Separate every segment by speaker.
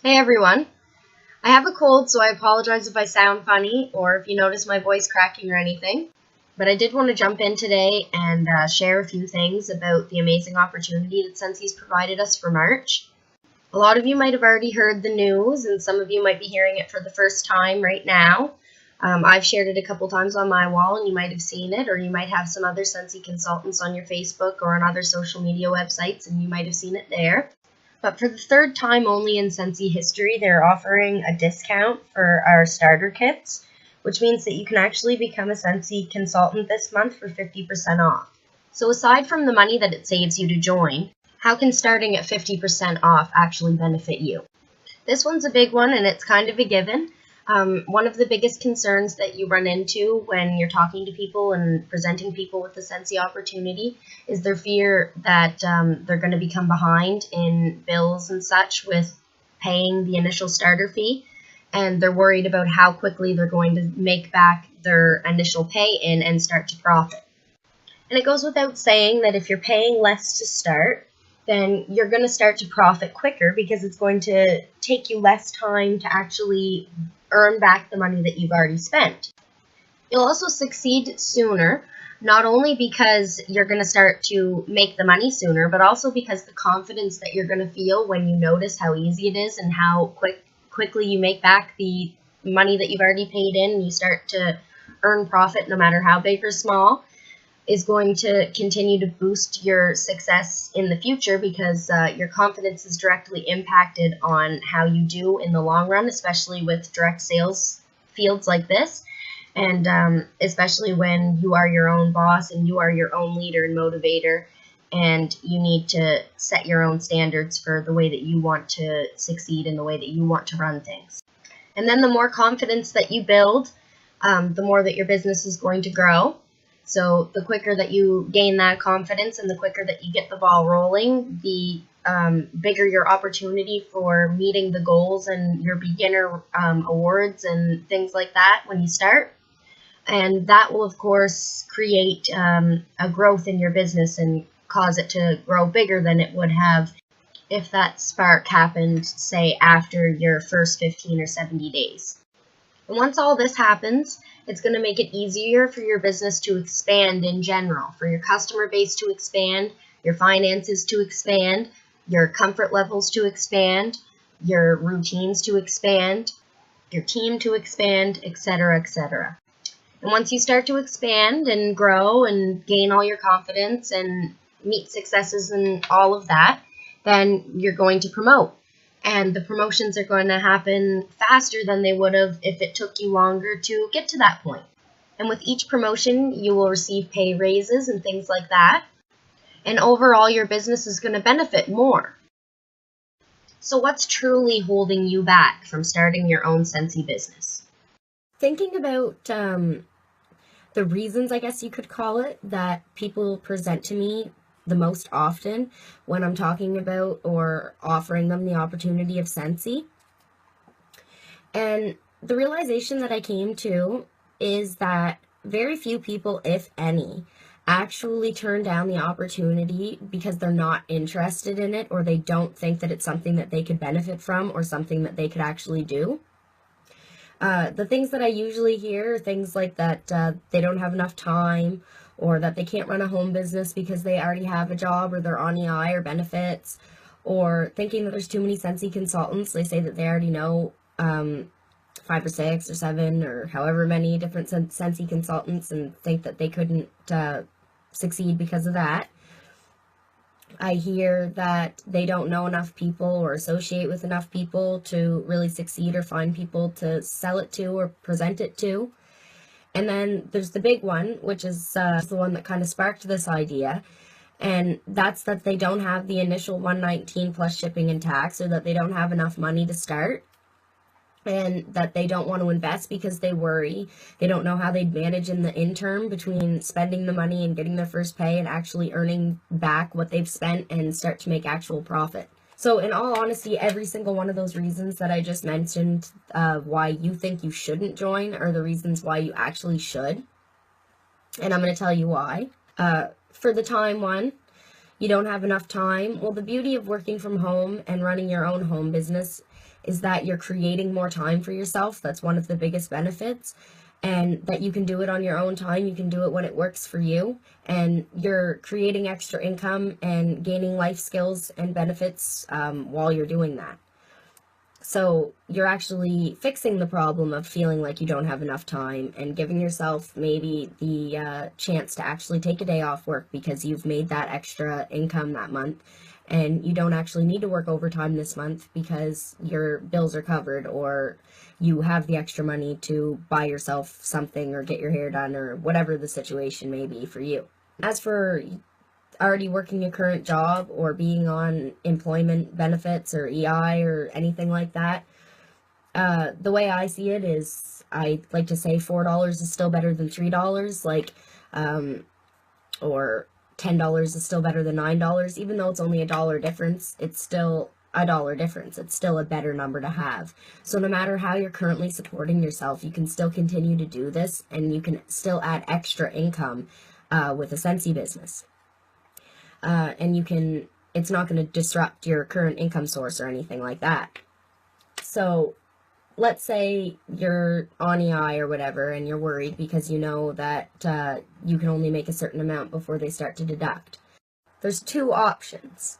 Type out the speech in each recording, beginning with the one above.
Speaker 1: Hey everyone. I have a cold, so I apologize if I sound funny or if you notice my voice cracking or anything. But I did want to jump in today and share a few things about the amazing opportunity that Scentsy's provided us for March. A lot of you might have already heard the news, and some of you might be hearing it for the first time right now. I've shared it a couple times on my wall, and you might have seen it, or you might have some other Scentsy consultants on your Facebook or on other social media websites, and you might have seen it there. But for the third time only in Scentsy history, they're offering a discount for our starter kits, which means that you can actually become a Scentsy consultant this month for 50% off. So aside from the money that it saves you to join, how can starting at 50% off actually benefit you? This one's a big one, and it's kind of a given. One of the biggest concerns that you run into when you're talking to people and presenting people with the Scentsy opportunity is their fear that they're going to become behind in bills and such with paying the initial starter fee, and they're worried about how quickly they're going to make back their initial pay in and start to profit. And it goes without saying that if you're paying less to start, then you're going to start to profit quicker because it's going to take you less time to actually earn back the money that you've already spent. You'll also succeed sooner, not only because you're going to start to make the money sooner, but also because the confidence that you're going to feel when you notice how easy it is and how quickly you make back the money that you've already paid in and you start to earn profit no matter how big or small is going to continue to boost your success in the future because your confidence is directly impacted on how you do in the long run, especially with direct sales fields like this, and especially when you are your own boss and you are your own leader and motivator, and you need to set your own standards for the way that you want to succeed and the way that you want to run things. And then the more confidence that you build, the more that your business is going to grow. So the quicker that you gain that confidence and the quicker that you get the ball rolling, the bigger your opportunity for meeting the goals and your beginner awards and things like that when you start. And that will, of course, create a growth in your business and cause it to grow bigger than it would have if that spark happened, say, after your first 15 or 70 days. And once all this happens, it's going to make it easier for your business to expand in general, for your customer base to expand, your finances to expand, your comfort levels to expand, your routines to expand, your team to expand, etc., etc. And once you start to expand and grow and gain all your confidence and meet successes and all of that, then you're going to promote. And the promotions are going to happen faster than they would have if it took you longer to get to that point. And with each promotion, you will receive pay raises and things like that. And overall, your business is going to benefit more. So what's truly holding you back from starting your own Scentsy business? Thinking about the reasons, I guess you could call it, that people present to me the most often when I'm talking about or offering them the opportunity of Scentsy. And the realization that I came to is that very few people, if any, actually turn down the opportunity because they're not interested in it or they don't think that it's something that they could benefit from or something that they could actually do. The things that I usually hear are things like that they don't have enough time, or that they can't run a home business because they already have a job or they're on EI or benefits, or thinking that there's too many Scentsy consultants. They say that they already know 5 or 6 or 7 or however many different Scentsy consultants and think that they couldn't succeed because of that. I hear that they don't know enough people or associate with enough people to really succeed or find people to sell it to or present it to. And then there's the big one, which is the one that kind of sparked this idea, and that's that they don't have the initial $119 plus shipping and tax, or that they don't have enough money to start, and that they don't want to invest because they worry. They don't know how they'd manage in the interim between spending the money and getting their first pay and actually earning back what they've spent and start to make actual profit. So in all honesty, every single one of those reasons that I just mentioned, why you think you shouldn't join, are the reasons why you actually should. And I'm going to tell you why. For the time one, You don't have enough time. Well, the beauty of working from home and running your own home business is that you're creating more time for yourself. That's one of the biggest benefits. And that you can do it on your own time. You can do it when it works for you. And you're creating extra income and gaining life skills and benefits while you're doing that. So you're actually fixing the problem of feeling like you don't have enough time and giving yourself maybe the chance to actually take a day off work because you've made that extra income that month, and you don't actually need to work overtime this month because your bills are covered, or you have the extra money to buy yourself something or get your hair done or whatever the situation may be for you. As for already working your current job or being on employment benefits or EI or anything like that, the way I see it is I like to say $4 is still better than $3, or $10 is still better than $9. Even though it's only $1 difference, it's still $1 difference. It's still a better number to have. So no matter how you're currently supporting yourself, you can still continue to do this, and you can still add extra income with a Scentsy business. And it's not going to disrupt your current income source or anything like that. So let's say you're on EI or whatever, and you're worried because you know that you can only make a certain amount before they start to deduct. There's two options.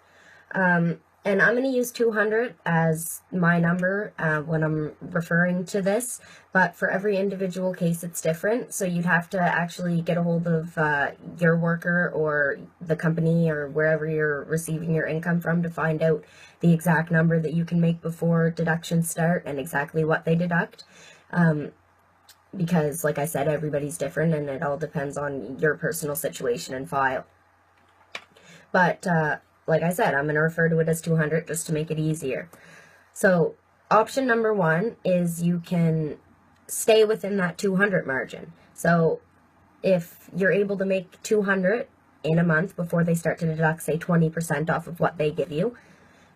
Speaker 1: And I'm going to use 200 as my number when I'm referring to this, but for every individual case it's different, so you'd have to actually get a hold of your worker or the company or wherever you're receiving your income from to find out the exact number that you can make before deductions start and exactly what they deduct. Because, like I said, everybody's different and it all depends on your personal situation and file. But like I said, I'm going to refer to it as 200 just to make it easier. So option number one is you can stay within that 200 margin. So if you're able to make 200 in a month before they start to deduct, say, 20% off of what they give you,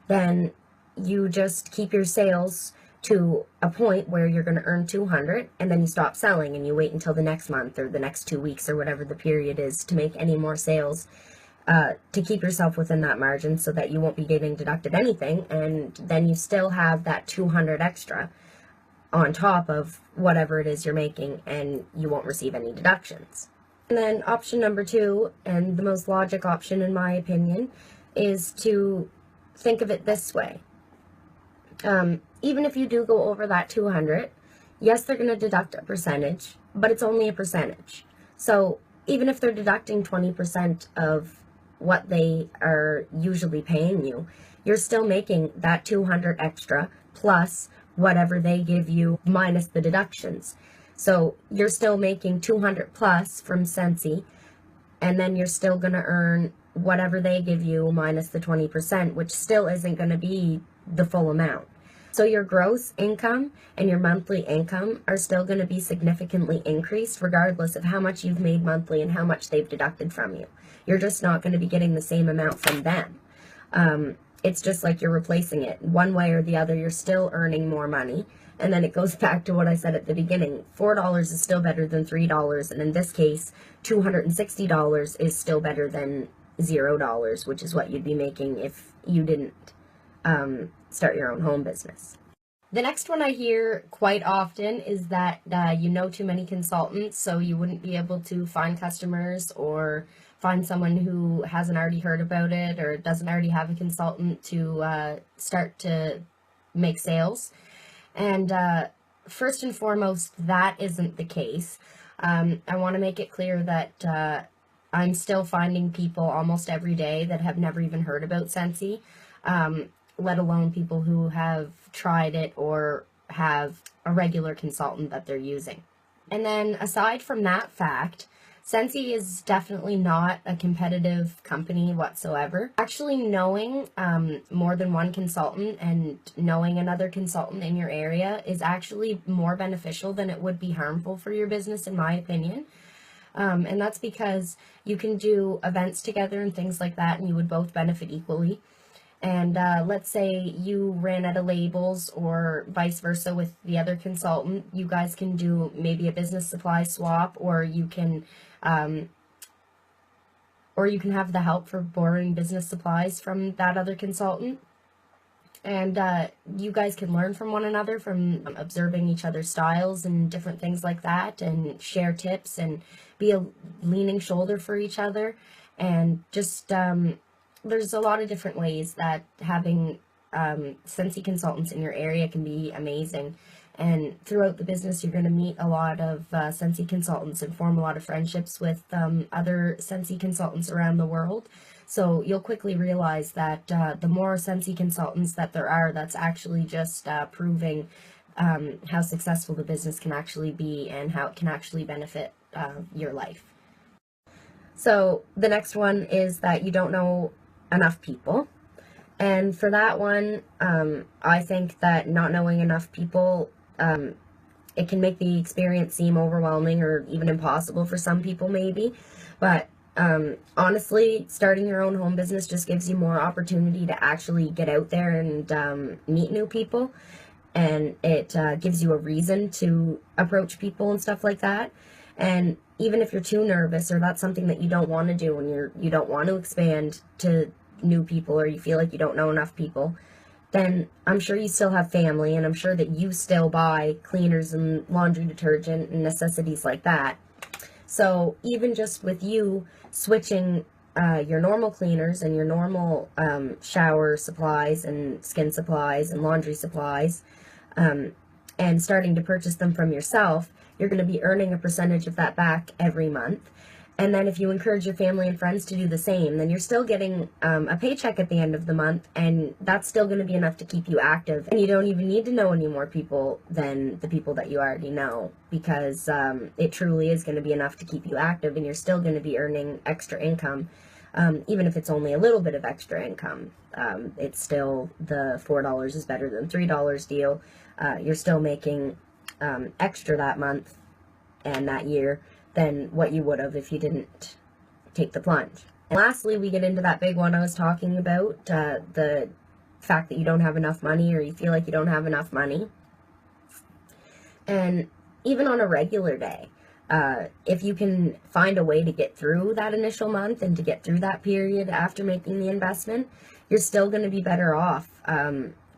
Speaker 1: then you just keep your sales to a point where you're going to earn 200, and then you stop selling and you wait until the next month or the next 2 weeks or whatever the period is to make any more sales, to keep yourself within that margin so that you won't be getting deducted anything, and then you still have that 200 extra on top of whatever it is you're making, and you won't receive any deductions. And then option number two, and the most logic option in my opinion, is to think of it this way. Even if you do go over that 200, yes, they're going to deduct a percentage, but it's only a percentage. So even if they're deducting 20% of what they are usually paying you, you're still making that 200 extra plus whatever they give you minus the deductions. So you're still making 200 plus from Scentsy, and then you're still going to earn whatever they give you minus the 20%, which still isn't going to be the full amount. So your gross income and your monthly income are still going to be significantly increased regardless of how much you've made monthly and how much they've deducted from you. You're just not going to be getting the same amount from them. It's just like you're replacing it. One way or the other, you're still earning more money. And then it goes back to what I said at the beginning. $4 is still better than $3. And in this case, $260 is still better than $0, which is what you'd be making if you didn't start your own home business. The next one I hear quite often is that you know too many consultants, so you wouldn't be able to find customers or find someone who hasn't already heard about it or doesn't already have a consultant to start to make sales. And first and foremost, that isn't the case. I want to make it clear that I'm still finding people almost every day that have never even heard about Scentsy, let alone people who have tried it or have a regular consultant that they're using. And then aside from that fact, Scentsy is definitely not a competitive company whatsoever. Actually knowing more than one consultant and knowing another consultant in your area is actually more beneficial than it would be harmful for your business, in my opinion. And that's because you can do events together and things like that, and you would both benefit equally. And let's say you ran out of labels or vice versa with the other consultant, you guys can do maybe a business supply swap, or you can or you can have the help for borrowing business supplies from that other consultant. And you guys can learn from one another, from observing each other's styles and different things like that, and share tips and be a leaning shoulder for each other. And just, there's a lot of different ways that having Scentsy consultants in your area can be amazing. And throughout the business, you're going to meet a lot of Scentsy consultants and form a lot of friendships with other Scentsy consultants around the world. So you'll quickly realize that the more Scentsy consultants that there are, that's actually just proving how successful the business can actually be and how it can actually benefit your life. So the next one is that you don't know enough people. And for that one, I think that not knowing enough people, it can make the experience seem overwhelming or even impossible for some people maybe. But honestly, starting your own home business just gives you more opportunity to actually get out there and meet new people. And it gives you a reason to approach people and stuff like that. And even if you're too nervous or that's something that you don't want to do and you don't want to expand to new people, or you feel like you don't know enough people, then I'm sure you still have family, and I'm sure that you still buy cleaners and laundry detergent and necessities like that. So even just with you switching your normal cleaners and your normal shower supplies and skin supplies and laundry supplies, and starting to purchase them from yourself, you're going to be earning a percentage of that back every month. And then if you encourage your family and friends to do the same, then you're still getting a paycheck at the end of the month, and that's still going to be enough to keep you active. And you don't even need to know any more people than the people that you already know, because it truly is going to be enough to keep you active, and you're still going to be earning extra income, even if it's only a little bit of extra income. It's still the $4 is better than $3 deal. You're still making extra that month and that year than what you would have if you didn't take the plunge. And lastly, we get into that big one I was talking about, the fact that you don't have enough money, or you feel like you don't have enough money. And even on a regular day, if you can find a way to get through that initial month and to get through that period after making the investment, you're still going to be better off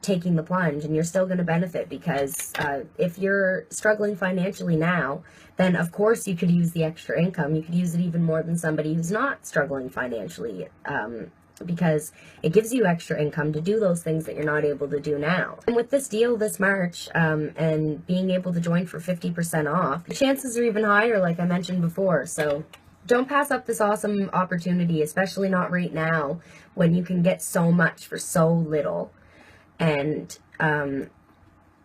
Speaker 1: taking the plunge, and you're still going to benefit, because if you're struggling financially now, then of course you could use the extra income. You could use it even more than somebody who's not struggling financially, because it gives you extra income to do those things that you're not able to do now. And with this deal this March, and being able to join for 50% off, the chances are even higher, like I mentioned before. So don't pass up this awesome opportunity, especially not right now when you can get so much for so little. And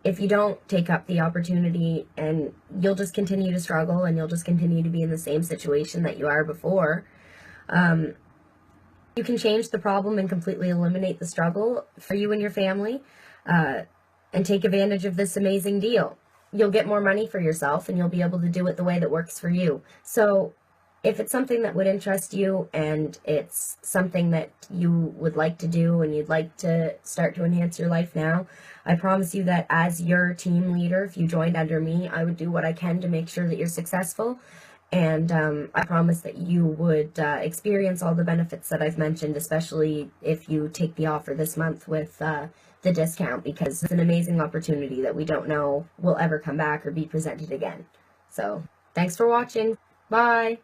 Speaker 1: if you don't take up the opportunity, and you'll just continue to struggle, and you'll just continue to be in the same situation that you are before. You can change the problem and completely eliminate the struggle for you and your family, and take advantage of this amazing deal. You'll get more money for yourself, and you'll be able to do it the way that works for you. So if it's something that would interest you, and it's something that you would like to do, and you'd like to start to enhance your life now, I promise you that as your team leader, if you joined under me, I would do what I can to make sure that you're successful. And I promise that you would experience all the benefits that I've mentioned, especially if you take the offer this month with the discount, because it's an amazing opportunity that we don't know will ever come back or be presented again. So thanks for watching. Bye.